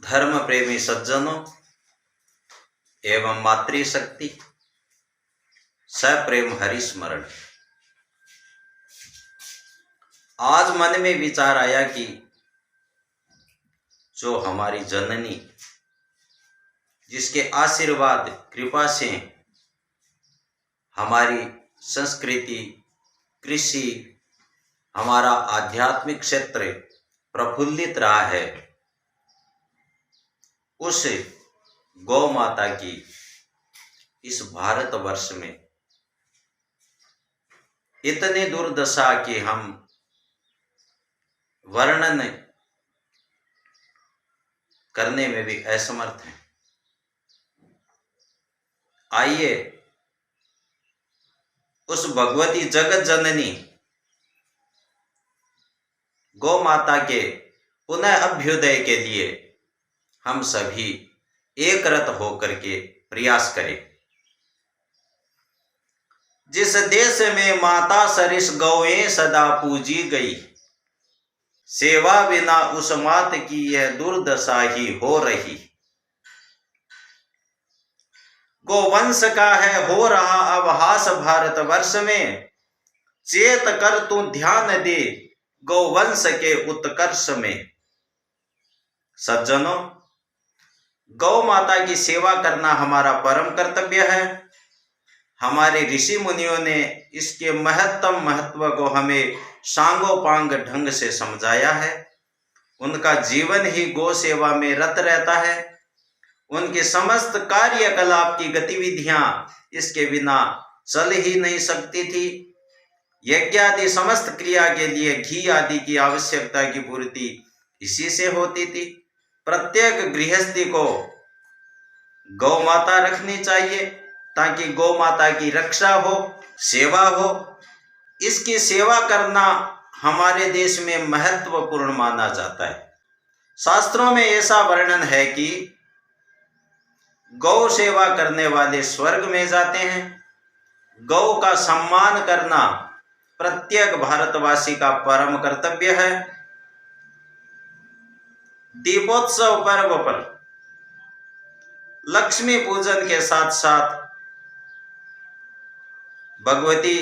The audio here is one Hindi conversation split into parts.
धर्म प्रेमी सज्जनों एवं मातृशक्ति सप्रेम हरिस्मरण। आज मन में विचार आया कि जो हमारी जननी, जिसके आशीर्वाद कृपा से हमारी संस्कृति, कृषि, हमारा आध्यात्मिक क्षेत्र प्रफुल्लित रहा है, उस गौ माता की इस भारतवर्ष में इतनी दुर्दशा कि हम वर्णन करने में भी असमर्थ हैं। आइए उस भगवती जगत जननी गौ माता के पुनः अभ्युदय के लिए हम सभी एक रत होकर के प्रयास करें। जिस देश में माता सरिस गौएं सदा पूजी गई, सेवा बिना उस मात की यह दुर्दशा ही हो रही। गोवंश का है हो रहा अवहास भारतवर्ष में, चेत कर तू ध्यान दे गौवंश के उत्कर्ष में। सज्जनों, गौ माता की सेवा करना हमारा परम कर्तव्य है। हमारे ऋषि मुनियों ने इसके महत्व को हमें सांगोपांग ढंग से समझाया है। उनका जीवन ही गौ सेवा में रत रहता है। उनके समस्त कार्यकलाप की गतिविधियां इसके बिना चल ही नहीं सकती थी। यज्ञ आदि समस्त क्रिया के लिए घी आदि की आवश्यकता की पूर्ति इसी से होती थी। प्रत्येक गृहस्थी को गौ माता रखनी चाहिए ताकि गौ माता की रक्षा हो, सेवा हो। इसकी सेवा करना हमारे देश में महत्वपूर्ण माना जाता है। शास्त्रों में ऐसा वर्णन है कि गौ सेवा करने वाले स्वर्ग में जाते हैं। गौ का सम्मान करना प्रत्येक भारतवासी का परम कर्तव्य है। दीपोत्सव पर्व पर लक्ष्मी पूजन के साथ साथ भगवती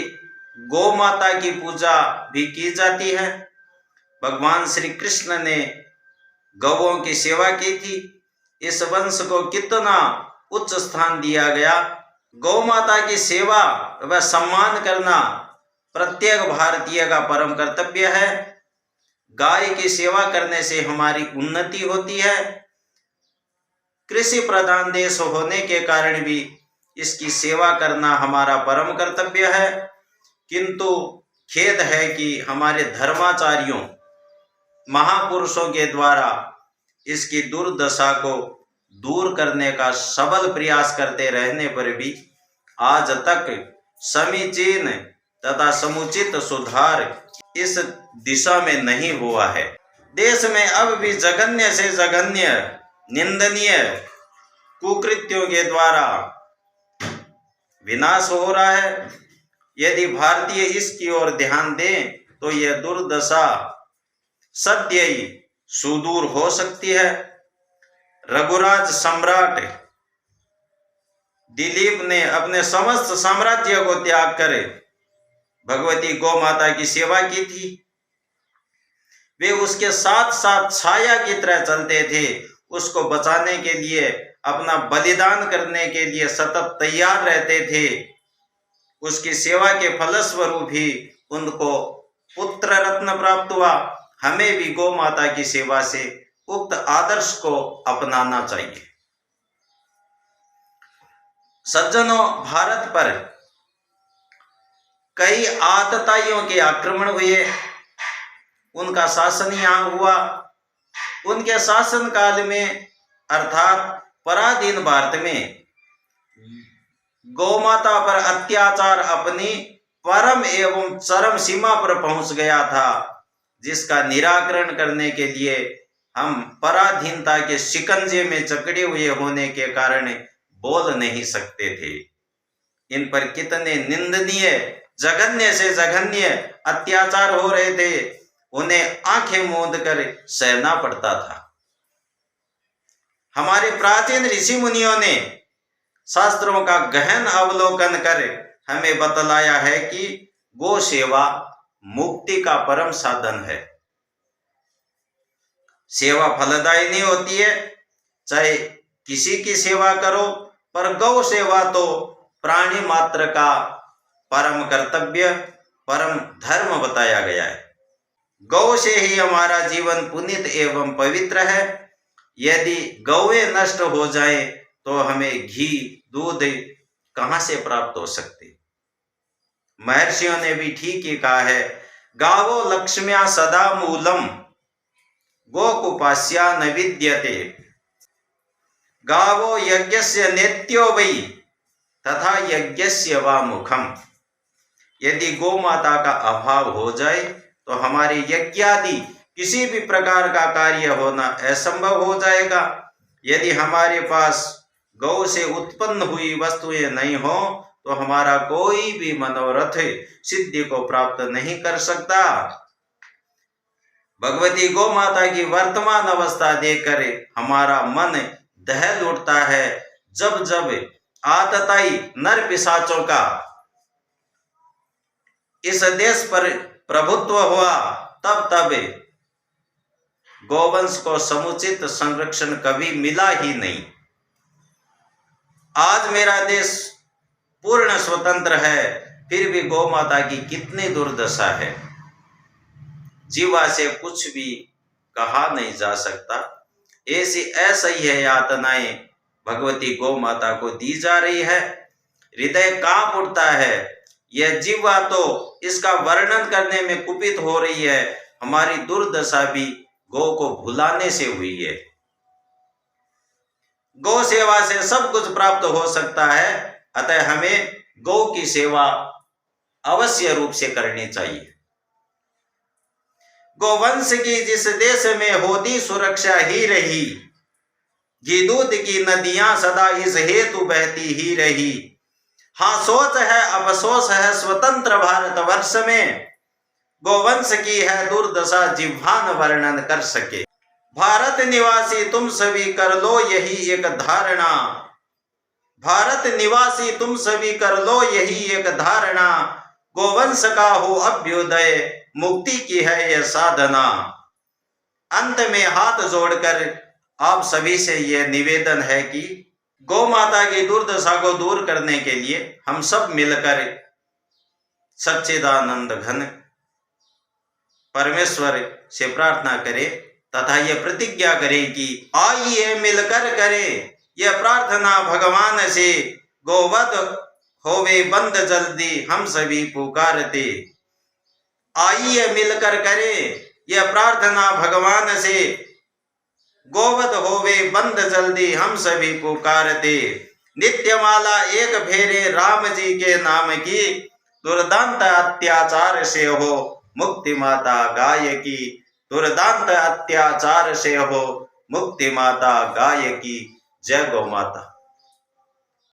गौ माता की पूजा भी की जाती है। भगवान श्री कृष्ण ने गौओं की सेवा की थी। इस वंश को कितना उच्च स्थान दिया गया। गौ माता की सेवा व सम्मान करना प्रत्येक भारतीय का परम कर्तव्य है। गाय की सेवा करने से हमारी उन्नति होती है। कृषि प्रधान देश होने के कारण भी इसकी सेवा करना हमारा परम कर्तव्य है। किंतु खेद है कि हमारे धर्माचार्यों, महापुरुषों के द्वारा इसकी दुर्दशा को दूर करने का सबल प्रयास करते रहने पर भी आज तक समीचीन तथा समुचित सुधार इस दिशा में नहीं हुआ है। देश में अब भी जघन्य से जघन्य निंदनीय कुकृत्यों के द्वारा विनाश हो रहा है। यदि भारतीय इसकी ओर ध्यान दें तो यह दुर्दशा सद्य ही सुदूर हो सकती है। रघुराज सम्राट दिलीप ने अपने समस्त साम्राज्य को त्याग कर भगवती गौ माता की सेवा की थी। वे उसके साथ साथ छाया की तरह चलते थे। उसको बचाने के लिए, अपना बलिदान करने के लिए सतत तैयार रहते थे। उसकी सेवा के फलस्वरूप ही उनको पुत्र रत्न प्राप्त हुआ। हमें भी गौ माता की सेवा से उक्त आदर्श को अपनाना चाहिए। सज्जनों, भारत पर कई आतताइयों के आक्रमण हुए। उनका शासन यहाँ हुआ। उनके शासन काल में अर्थात पराधीन भारत में गौ माता पर अत्याचार अपनी परम एवं चरम सीमा पर पहुंच गया था, जिसका निराकरण करने के लिए हम पराधीनता के शिकंजे में जकड़े हुए होने के कारण बोल नहीं सकते थे। इन पर कितने निंदनीय, जघन्य से जघन्य अत्याचार हो रहे थे। उन्हें आंखें मूंद कर सहना पड़ता था। हमारे प्राचीन ऋषि मुनियों ने शास्त्रों का गहन अवलोकन कर हमें बतलाया है कि गौ सेवा मुक्ति का परम साधन है। सेवा फलदायी नहीं होती है, चाहे किसी की सेवा करो, पर गौ सेवा तो प्राणी मात्र का परम कर्तव्य, परम धर्म बताया गया है। गौ से ही हमारा जीवन पुनीत एवं पवित्र है। यदि गौएं नष्ट हो जाए तो हमें घी दूध कहां से प्राप्त हो सकते। महर्षियों ने भी ठीक ही कहा है, गावो लक्ष्म्या सदा मूलम गोकुपास्या न विद्यते, गावो यज्ञस्य नेत्यो वै तथा यज्ञस्य वा मुखम। यदि गौ माता का अभाव हो जाए तो हमारे यज्ञ आदि किसी भी प्रकार का कार्य होना असंभव हो जाएगा। यदि हमारे पास गौ से उत्पन्न हुई वस्तुएं नहीं हो तो हमारा कोई भी मनोरथ सिद्धि को प्राप्त नहीं कर सकता। भगवती गौ माता की वर्तमान अवस्था देखकर हमारा मन दहल उठता है। जब जब आतताई नर पिशाचों का इस देश पर प्रभुत्व हुआ, तब तब गौवंश को समुचित संरक्षण कभी मिला ही नहीं। आज मेरा देश पूर्ण स्वतंत्र है, फिर भी गौ माता की कितनी दुर्दशा है। जीवा से कुछ भी कहा नहीं जा सकता। ऐसी असह्य यातनाएं भगवती गौ माता को दी जा रही है। हृदय कांप उठता है। यह जीवा तो इसका वर्णन करने में कुपित हो रही है। हमारी दुर्दशा भी गौ को भुलाने से हुई है। गौ सेवा से सब कुछ प्राप्त हो सकता है, अतः हमें गौ की सेवा अवश्य रूप से करनी चाहिए। गोवंश की जिस देश में होती सुरक्षा ही रही, घी दूध की नदियां सदा इस हेतु बहती ही रही। हाँ, सोच है अफसोस है स्वतंत्र भारत वर्ष में, गोवंश की है दुर्दशा जिह्वान वर्णन कर सके। भारत निवासी तुम सभी कर लो यही एक धारणा, भारत निवासी तुम सभी कर लो यही एक धारणा, गोवंश का हो अभ्युदय मुक्ति की है यह साधना। अंत में हाथ जोड़कर आप सभी से यह निवेदन है कि गौ माता की दुर्दशा को दूर करने के लिए हम सब मिलकर सच्चिदानंद घन परमेश्वर से प्रार्थना करें तथा यह प्रतिज्ञा करें कि आइए मिलकर करें यह प्रार्थना भगवान से, गोवध होवे बंद जल्दी हम सभी पुकारते। आइए मिलकर करें यह प्रार्थना भगवान से, गोवध होवे बंद जल्दी हम सभी पुकारते। नित्यमाला एक फेरे राम जी के नाम की, दुर्दांत अत्याचार से हो मुक्ति माता गाय की, दुर्दांत अत्याचार से हो मुक्ति माता गाय की। जय गौ माता।